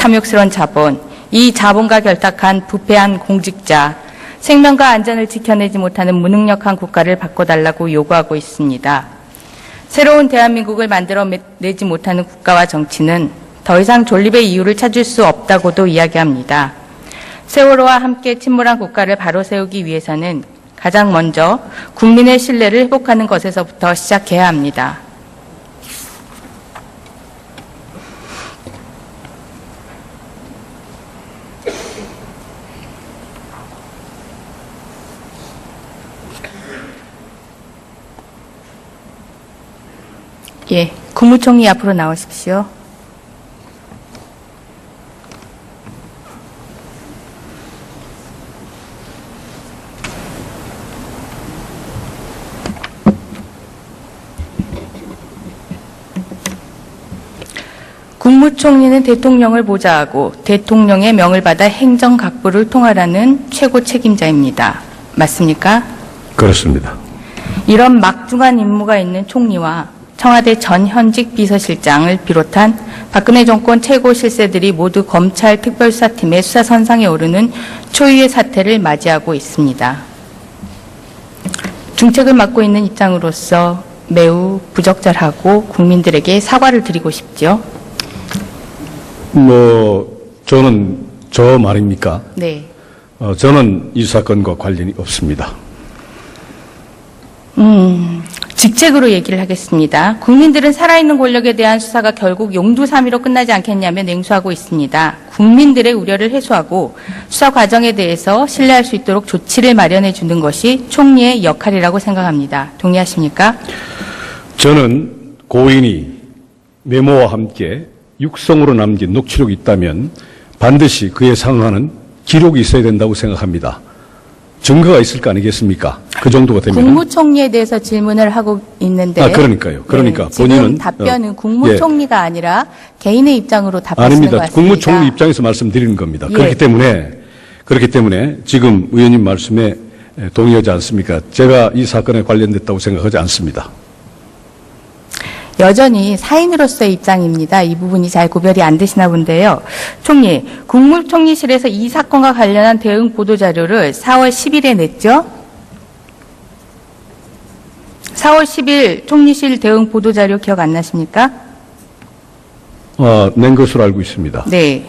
탐욕스러운 자본, 이 자본과 결탁한 부패한 공직자, 생명과 안전을 지켜내지 못하는 무능력한 국가를 바꿔달라고 요구하고 있습니다. 새로운 대한민국을 만들어내지 못하는 국가와 정치는 더 이상 존립의 이유를 찾을 수 없다고도 이야기합니다. 세월호와 함께 침몰한 국가를 바로 세우기 위해서는 가장 먼저 국민의 신뢰를 회복하는 것에서부터 시작해야 합니다. 예, 국무총리 앞으로 나오십시오. 국무총리는 대통령을 보좌하고 대통령의 명을 받아 행정각부를 통할하는 최고 책임자입니다. 맞습니까? 그렇습니다. 이런 막중한 임무가 있는 총리와 청와대 전 현직 비서실장을 비롯한 박근혜 정권 최고 실세들이 모두 검찰 특별수사팀의 수사선상에 오르는 초유의 사태를 맞이하고 있습니다. 중책을 맡고 있는 입장으로서 매우 부적절하고 국민들에게 사과를 드리고 싶죠. 저는 저 말입니까? 네. 저는 이 사건과 관련이 없습니다. 직책으로 얘기를 하겠습니다. 국민들은 살아있는 권력에 대한 수사가 결국 용두사미로 끝나지 않겠냐며 냉소하고 있습니다. 국민들의 우려를 해소하고 수사 과정에 대해서 신뢰할 수 있도록 조치를 마련해 주는 것이 총리의 역할이라고 생각합니다. 동의하십니까? 저는 고인이 메모와 함께 육성으로 남긴 녹취록이 있다면 반드시 그에 상응하는 기록이 있어야 된다고 생각합니다. 증거가 있을 거 아니겠습니까? 그 정도가 되면. 국무총리에 대해서 질문을 하고 있는데. 그러니까 네, 본인은. 답변은 국무총리가 아니라 개인의 입장으로 답하시는 것 아닙니다. 같습니다. 국무총리 입장에서 말씀드리는 겁니다. 예. 그렇기 때문에 지금 의원님 말씀에 동의하지 않습니까? 제가 이 사건에 관련됐다고 생각하지 않습니다. 여전히 사인으로서의 입장입니다. 이 부분이 잘 구별이 안 되시나 본데요. 총리, 국무총리실에서 이 사건과 관련한 대응 보도자료를 4월 10일에 냈죠? 4월 10일 총리실 대응 보도자료 기억 안 나십니까? 낸 것으로 알고 있습니다. 네.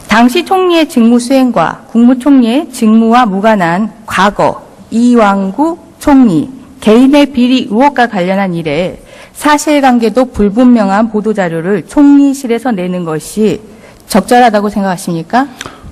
당시 총리의 직무 수행과 국무총리의 직무와 무관한 과거 이왕구 총리 개인의 비리 의혹과 관련한 일에 사실관계도 불분명한 보도자료를 총리실에서 내는 것이 적절하다고 생각하십니까?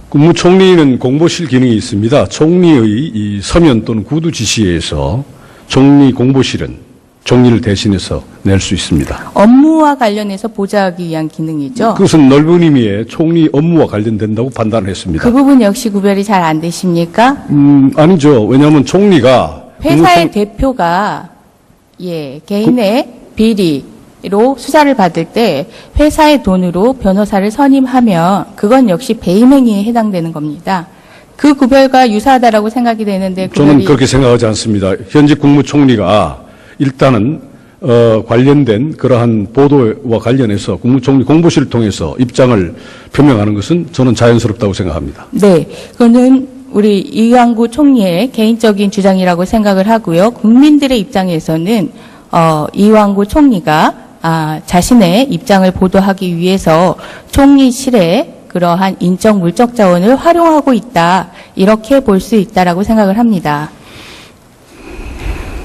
국무총리는 공보실 기능이 있습니다. 총리의 이 서면 또는 구두 지시에 의해서 총리 공보실은 총리를 대신해서 낼 수 있습니다. 업무와 관련해서 보좌하기 위한 기능이죠. 그것은 넓은 의미의 총리 업무와 관련된다고 판단했습니다. 그 부분 역시 구별이 잘 안 되십니까? 아니죠. 왜냐하면 총리가 회사의 대표가 개인의 비리로 수사를 받을 때 회사의 돈으로 변호사를 선임하면 그건 역시 배임행위에 해당되는 겁니다. 그 구별과 유사하다라고 생각이 되는데 저는 그렇게 생각하지 않습니다. 현직 국무총리가 일단은 관련된 그러한 보도와 관련해서 국무총리 공보실을 통해서 입장을 표명하는 것은 저는 자연스럽다고 생각합니다. 네, 그거는 우리 이왕구 총리의 개인적인 주장이라고 생각을 하고요. 국민들의 입장에서는 이왕구 총리가 자신의 입장을 보도하기 위해서 총리실에 그러한 인적 물적 자원을 활용하고 있다. 이렇게 볼 수 있다라고 생각을 합니다.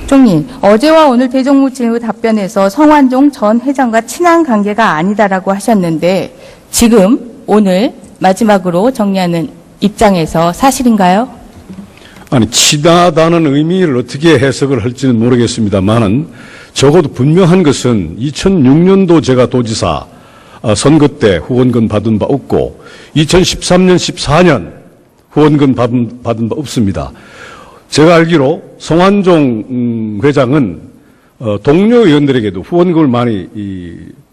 총리, 어제와 오늘 대정부 질문 답변에서 성완종 전 회장과 친한 관계가 아니다라고 하셨는데 지금 오늘 마지막으로 정리하는 입장에서 사실인가요? 아니, 친하다는 의미를 어떻게 해석을 할지는 모르겠습니다만은 적어도 분명한 것은 2006년도 제가 도지사 선거 때 후원금 받은 바 없고 2013년, 14년 후원금 받은 바 없습니다. 제가 알기로 성완종 회장은 동료 의원들에게도 후원금을 많이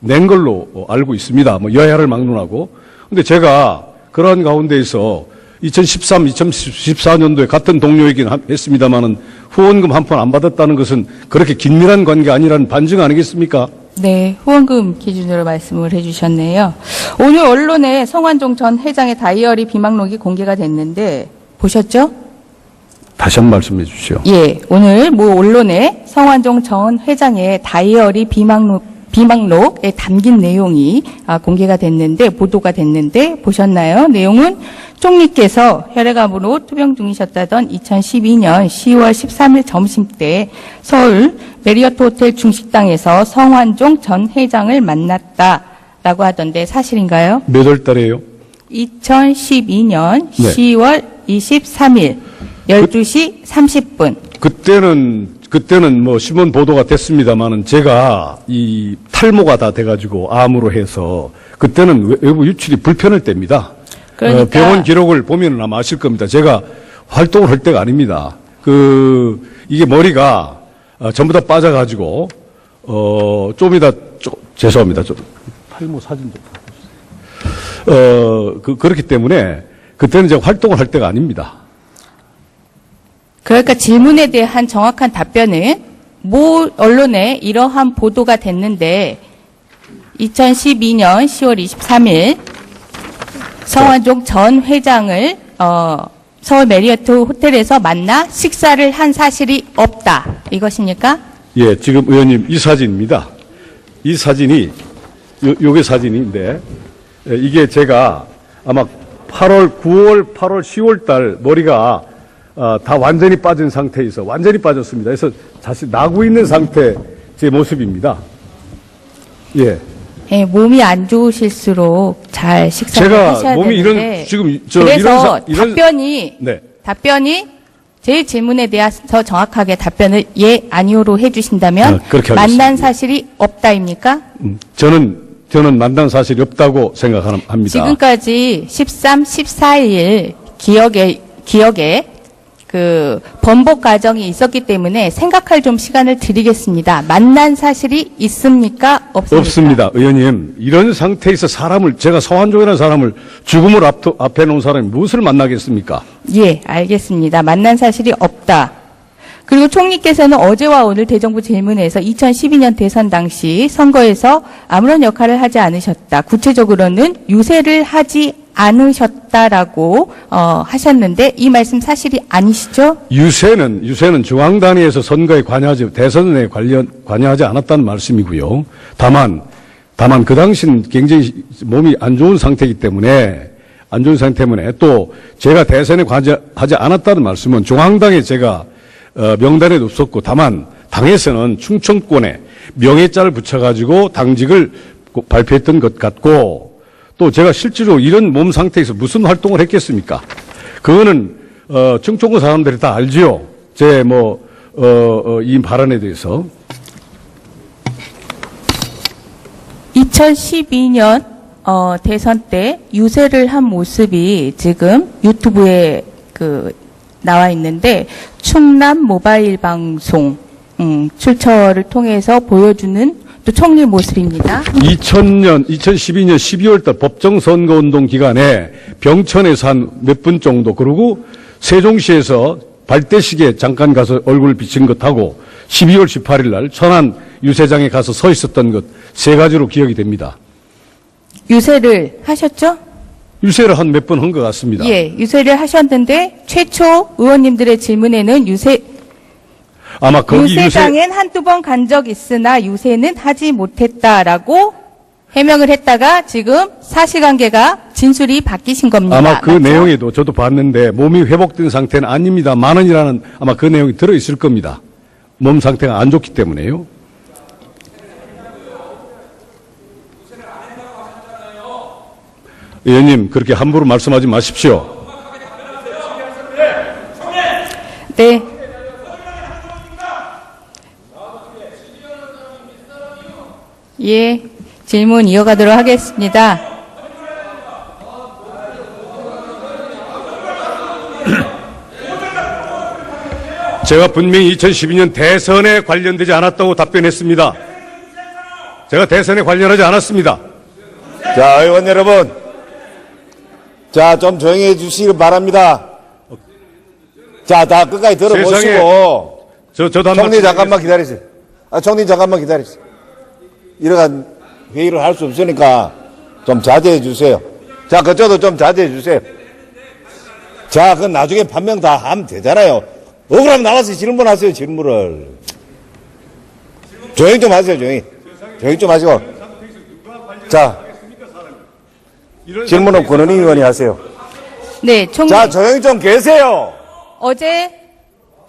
낸 걸로 알고 있습니다. 여야를 막론하고. 근데 제가 그러한 가운데에서 2013, 2014년도에 같은 동료이긴 했습니다만은 후원금 한 푼 안 받았다는 것은 그렇게 긴밀한 관계 아니라는 반증 아니겠습니까? 네, 후원금 기준으로 말씀을 해주셨네요. 오늘 언론에 성완종 전 회장의 다이어리 비망록이 공개가 됐는데 보셨죠? 다시 한 번 말씀해 주시오. 예, 오늘 모 언론에 성완종 전 회장의 다이어리 비망록에 담긴 내용이 공개가 됐는데, 보도가 됐는데 보셨나요? 내용은 총리께서 혈액암으로 투병 중이셨다던 2012년 10월 13일 점심때 서울 메리어트 호텔 중식당에서 성완종 전 회장을 만났다라고 하던데 사실인가요? 몇 월 달에요? 2012년 네. 10월 23일 12시 30분. 그때는 뭐 신문 보도가 됐습니다만은 제가 이 탈모가 다 돼가지고 암으로 해서 그때는 외부 유출이 불편할 때입니다. 그러니까 병원 기록을 보면 아마 아실 겁니다. 제가 활동을 할 때가 아닙니다. 이게 머리가 전부 다 빠져가지고 좀 이따 죄송합니다. 좀 탈모 사진 좀 보세요. 그렇기 때문에 그때는 제가 활동을 할 때가 아닙니다. 그러니까 질문에 대한 정확한 답변은 모 언론에 이러한 보도가 됐는데 2012년 10월 23일 성완종 전 회장을 서울 메리어트 호텔에서 만나 식사를 한 사실이 없다. 이것입니까? 예, 지금 의원님 이 사진입니다. 이 사진이 요게 사진인데 이게 제가 아마 8월, 9월, 8월, 10월 달 머리가 다 완전히 빠진 상태에서 완전히 빠졌습니다. 그래서 자칫 나고 있는 상태 제 모습입니다. 예. 예, 몸이 안 좋으실수록 잘 식사를 제가 하셔야 몸이 되는데 그래서 답변이 제 질문에 대해서 정확하게 답변을 예, 아니오로 해주신다면 그렇게 하겠습니다. 만난 사실이 없다입니까? 저는 만난 사실이 없다고 생각합니다. 지금까지 13, 14일 기억에 그 번복 과정이 있었기 때문에 생각할 좀 시간을 드리겠습니다. 만난 사실이 있습니까? 없습니까? 없습니다. 의원님, 이런 상태에서 제가 성완종이라는 사람을 죽음을 앞에 놓은 사람이 무엇을 만나겠습니까? 예, 알겠습니다. 만난 사실이 없다. 그리고 총리께서는 어제와 오늘 대정부 질문에서 2012년 대선 당시 선거에서 아무런 역할을 하지 않으셨다. 구체적으로는 유세를 하지 않으셨다라고 하셨는데 이 말씀 사실이 아니시죠? 유세는 중앙 단위에서 선거에 대선에 관여하지 않았다는 말씀이고요. 다만 그 당시는 굉장히 몸이 안 좋은 상태이기 때문에 또 제가 대선에 관여하지 않았다는 말씀은 중앙당에 제가 명단에도 없었고, 다만 당에서는 충청권에 명예자를 붙여가지고 당직을 발표했던 것 같고, 또 제가 실제로 이런 몸 상태에서 무슨 활동을 했겠습니까? 그거는 충청권 사람들이 다 알지요. 이 발언에 대해서. 2012년 대선 때 유세를 한 모습이 지금 유튜브에 나와 있는데 충남 모바일 방송 출처를 통해서 보여주는 또 총리 모습입니다. 2012년 12월 달 법정 선거운동 기간에 병천에서 한 몇 분 정도, 그리고 세종시에서 발대식에 잠깐 가서 얼굴 비친 것하고 12월 18일 날 천안 유세장에 가서 서 있었던 것, 세 가지로 기억이 됩니다. 유세를 하셨죠? 유세를 한 몇 번 한 것 같습니다. 예, 유세를 하셨는데 최초 의원님들의 질문에는 아마 거기 유세장엔 한두 번 간 적 있으나 유세는 하지 못했다라고 해명을 했다가 지금 사실관계가 진술이 바뀌신 겁니다. 아마 그 맞죠? 내용에도 저도 봤는데 몸이 회복된 상태는 아닙니다. 만원이라는 아마 그 내용이 들어있을 겁니다. 몸 상태가 안 좋기 때문에요. 의원님, 그렇게 함부로 말씀하지 마십시오. 네. 예, 질문 이어가도록 하겠습니다. 제가 분명히 2012년 대선에 관련되지 않았다고 답변했습니다. 제가 대선에 관련하지 않았습니다. 자, 의원 여러분. 자, 좀 조용히 해 주시기 바랍니다. 자, 다 끝까지 들어보시고. 저도 한 총리 말씀 잠깐만 기다리세요. 총리 잠깐만 기다리세요. 이러한 회의를 할 수 없으니까 좀 자제해 주세요. 자, 그쪽도 좀 자제해 주세요. 자, 그건 나중에 판명 다 하면 되잖아요. 억울하면 나와서 질문하세요, 질문을. 조용히 좀 하세요, 조용히. 조용히 좀 하시고. 자, 질문은 권은희 의원이 하세요. 네, 총리. 자, 조용히 좀 계세요. 어제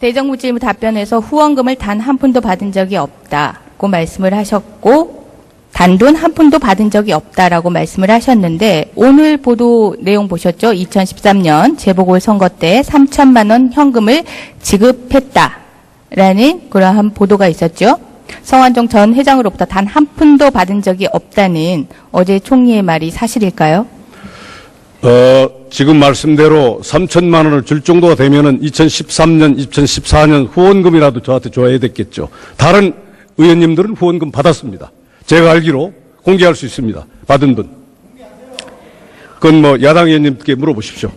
대정부질문 답변에서 후원금을 단 한 푼도 받은 적이 없다고 말씀을 하셨고, 단돈 한 푼도 받은 적이 없다라고 말씀을 하셨는데, 오늘 보도 내용 보셨죠? 2013년 재보궐선거 때 3천만 원 현금을 지급했다라는 그러한 보도가 있었죠. 성완종 전 회장으로부터 단 한 푼도 받은 적이 없다는 어제 총리의 말이 사실일까요? 지금 말씀대로 3천만 원을 줄 정도가 되면은 2013년, 2014년 후원금이라도 저한테 줘야 됐겠죠. 다른 의원님들은 후원금 받았습니다. 제가 알기로 공개할 수 있습니다. 받은 분. 그건 뭐 야당 의원님께 물어보십시오.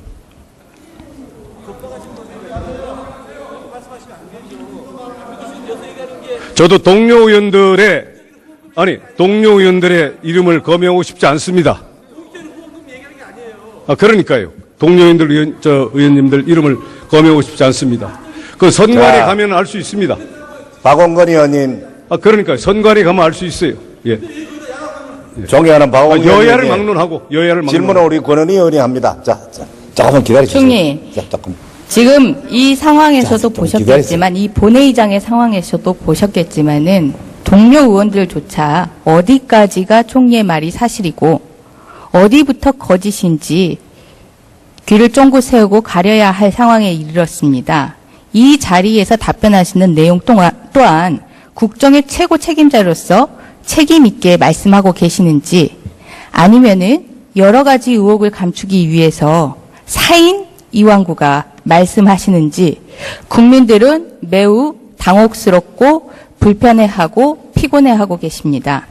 저도 동료 의원들의 이름을 거명하고 싶지 않습니다. 그러니까요. 동료 의원님들 이름을 거명하고 싶지 않습니다. 그 선관위 가면 알 수 있습니다. 박원건 의원님. 그러니까요. 선관위 가면 알 수 있어요. 예. 존경하는 박원건 의원님. 여야를 막론하고. 질문은 우리 권은희 의원이 합니다. 자, 잠깐만 기다려주세요. 총리. 자, 잠깐만. 지금 이 상황에서도 좀 보셨겠지만, 이 본회의장의 상황에서도 보셨겠지만은, 동료 의원들조차 어디까지가 총리의 말이 사실이고, 어디부터 거짓인지 귀를 쫑긋 세우고 가려야 할 상황에 이르렀습니다. 이 자리에서 답변하시는 내용 또한 국정의 최고 책임자로서 책임 있게 말씀하고 계시는지, 아니면은 여러 가지 의혹을 감추기 위해서 사인 이완구가 말씀하시는지 국민들은 매우 당혹스럽고 불편해하고 피곤해하고 계십니다.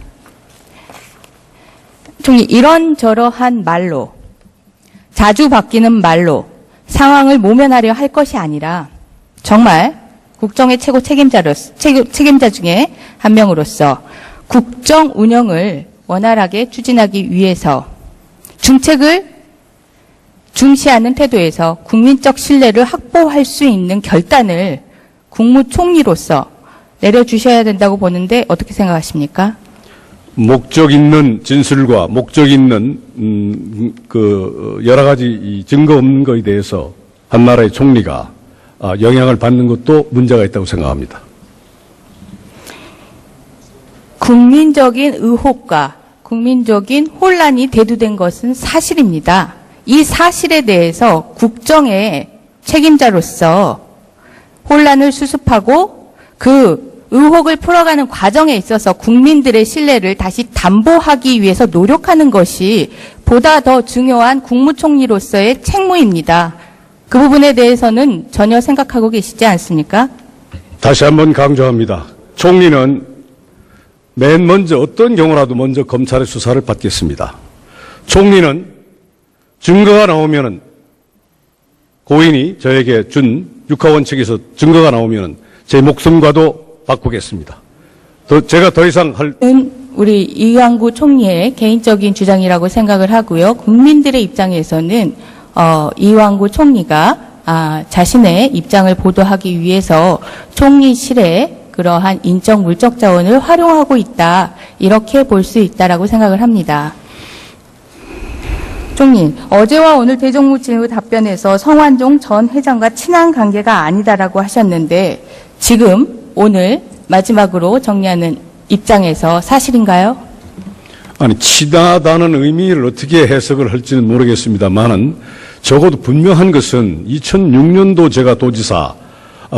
총리, 이런저러한 말로, 자주 바뀌는 말로 상황을 모면하려 할 것이 아니라 정말 국정의 최고 책임자 중에 한 명으로서 국정 운영을 원활하게 추진하기 위해서 중책을 중시하는 태도에서 국민적 신뢰를 확보할 수 있는 결단을 국무총리로서 내려주셔야 된다고 보는데 어떻게 생각하십니까? 목적 있는 진술과 목적 있는 여러 가지 증거 없는 것에 대해서 한 나라의 총리가 영향을 받는 것도 문제가 있다고 생각합니다. 국민적인 의혹과 국민적인 혼란이 대두된 것은 사실입니다. 이 사실에 대해서 국정의 책임자로서 혼란을 수습하고 그 의혹을 풀어가는 과정에 있어서 국민들의 신뢰를 다시 담보하기 위해서 노력하는 것이 보다 더 중요한 국무총리로서의 책무입니다. 그 부분에 대해서는 전혀 생각하고 계시지 않습니까? 다시 한번 강조합니다. 총리는 맨 먼저 어떤 경우라도 먼저 검찰의 수사를 받겠습니다. 총리는 증거가 나오면은 고인이 저에게 준 육하원칙에서 증거가 나오면은 제 목숨과도 바꾸겠습니다. 제가 더 이상 우리 이완구 총리의 개인적인 주장이라고 생각을 하고요. 국민들의 입장에서는 이완구 총리가 자신의 입장을 보도하기 위해서 총리실에 그러한 인적 물적 자원을 활용하고 있다, 이렇게 볼 수 있다라고 생각을 합니다. 총리, 어제와 오늘 대정부질문 답변에서 성완종 전 회장과 친한 관계가 아니다라고 하셨는데 지금 오늘 마지막으로 정리하는 입장에서 사실인가요? 아니, 친하다는 의미를 어떻게 해석을 할지는 모르겠습니다만은 적어도 분명한 것은 2006년도 제가 도지사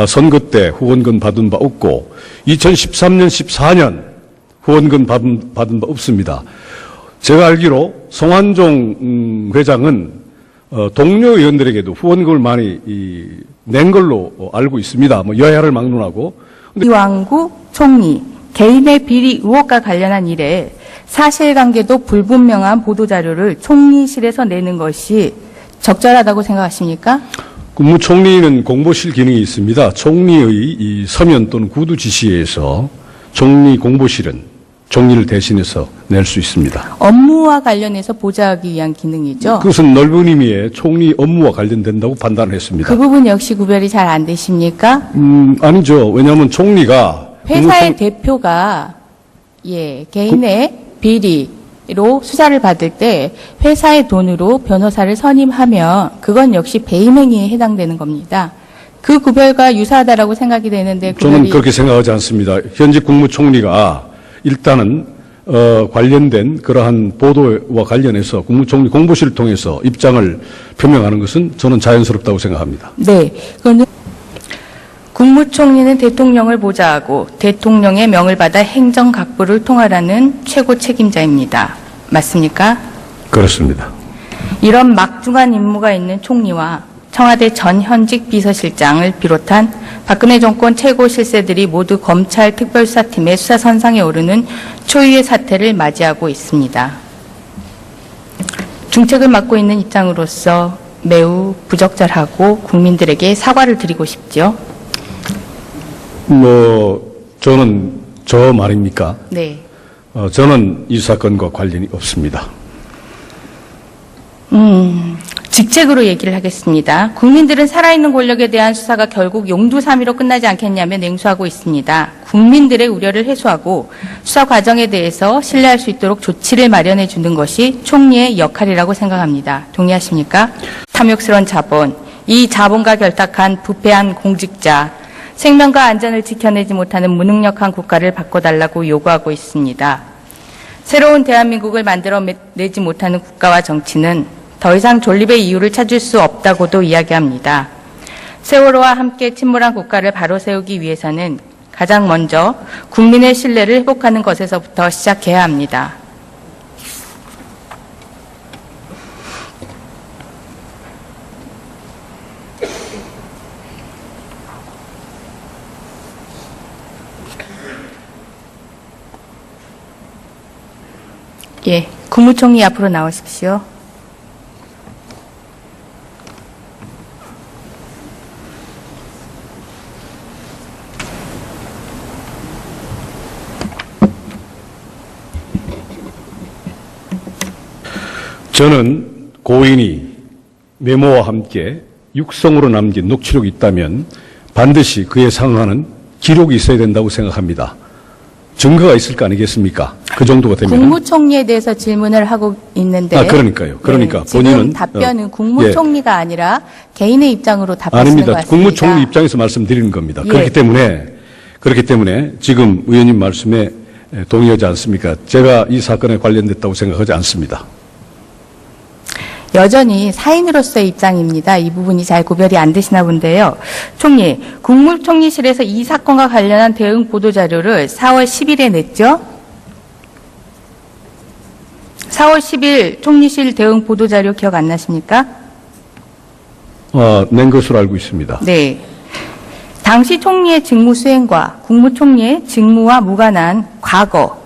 선거 때 후원금 받은 바 없고 2013년, 14년 후원금 받은 바 없습니다. 제가 알기로 성완종 회장은 동료 의원들에게도 후원금을 많이 낸 걸로 알고 있습니다. 뭐 여야를 막론하고. 이완구 총리 개인의 비리 의혹과 관련한 일에 사실관계도 불분명한 보도자료를 총리실에서 내는 것이 적절하다고 생각하십니까? 국무총리는 공보실 기능이 있습니다. 총리의 이 서면 또는 구두 지시에서 총리 공보실은 총리를 대신해서 낼 수 있습니다. 업무와 관련해서 보좌하기 위한 기능이죠. 그것은 넓은 의미의 총리 업무와 관련된다고 판단했습니다. 그 부분 역시 구별이 잘 안 되십니까? 아니죠. 왜냐하면 총리가 회사의 대표가 개인의 비리로 수사를 받을 때 회사의 돈으로 변호사를 선임하면 그건 역시 배임 행위에 해당되는 겁니다. 그 구별과 유사하다라고 생각이 되는데 저는 그렇게 생각하지 않습니다. 현직 국무총리가 일단은 관련된 그러한 보도와 관련해서 국무총리 공보실을 통해서 입장을 표명하는 것은 저는 자연스럽다고 생각합니다. 네, 그런데 국무총리는 대통령을 보좌하고 대통령의 명을 받아 행정각부를 통할하는 최고 책임자입니다. 맞습니까? 그렇습니다. 이런 막중한 임무가 있는 총리와 청와대 전 현직 비서실장을 비롯한 박근혜 정권 최고 실세들이 모두 검찰 특별수사팀의 수사선상에 오르는 초유의 사태를 맞이하고 있습니다. 중책을 맡고 있는 입장으로서 매우 부적절하고 국민들에게 사과를 드리고 싶죠. 저는 저 말입니까? 네. 저는 이 사건과 관련이 없습니다. 직책으로 얘기를 하겠습니다. 국민들은 살아있는 권력에 대한 수사가 결국 용두사미로 끝나지 않겠냐며 냉소하고 있습니다. 국민들의 우려를 해소하고 수사 과정에 대해서 신뢰할 수 있도록 조치를 마련해 주는 것이 총리의 역할이라고 생각합니다. 동의하십니까? 탐욕스러운 자본, 이 자본과 결탁한 부패한 공직자, 생명과 안전을 지켜내지 못하는 무능력한 국가를 바꿔달라고 요구하고 있습니다. 새로운 대한민국을 만들어내지 못하는 국가와 정치는 더 이상 존립의 이유를 찾을 수 없다고도 이야기합니다. 세월호와 함께 침몰한 국가를 바로 세우기 위해서는 가장 먼저 국민의 신뢰를 회복하는 것에서부터 시작해야 합니다. 국무총리 앞으로 나오십시오. 저는 고인이 메모와 함께 육성으로 남긴 녹취록이 있다면 반드시 그에 상응하는 기록이 있어야 된다고 생각합니다. 증거가 있을 거 아니겠습니까? 그 정도가 되면. 국무총리에 대해서 질문을 하고 있는데. 그러니까요. 그러니까 지금 본인은. 답변은 국무총리가 아니라 개인의 입장으로 답하시는 것 아닙니다. 같습니다. 국무총리 입장에서 말씀드리는 겁니다. 그렇기 때문에 지금 의원님 말씀에 동의하지 않습니까? 제가 이 사건에 관련됐다고 생각하지 않습니다. 여전히 사인으로서의 입장입니다. 이 부분이 잘 구별이 안 되시나 본데요. 총리, 국무총리실에서 이 사건과 관련한 대응 보도자료를 4월 10일에 냈죠? 4월 10일 총리실 대응 보도자료 기억 안 나십니까? 낸 것으로 알고 있습니다. 네. 당시 총리의 직무 수행과 국무총리의 직무와 무관한 과거,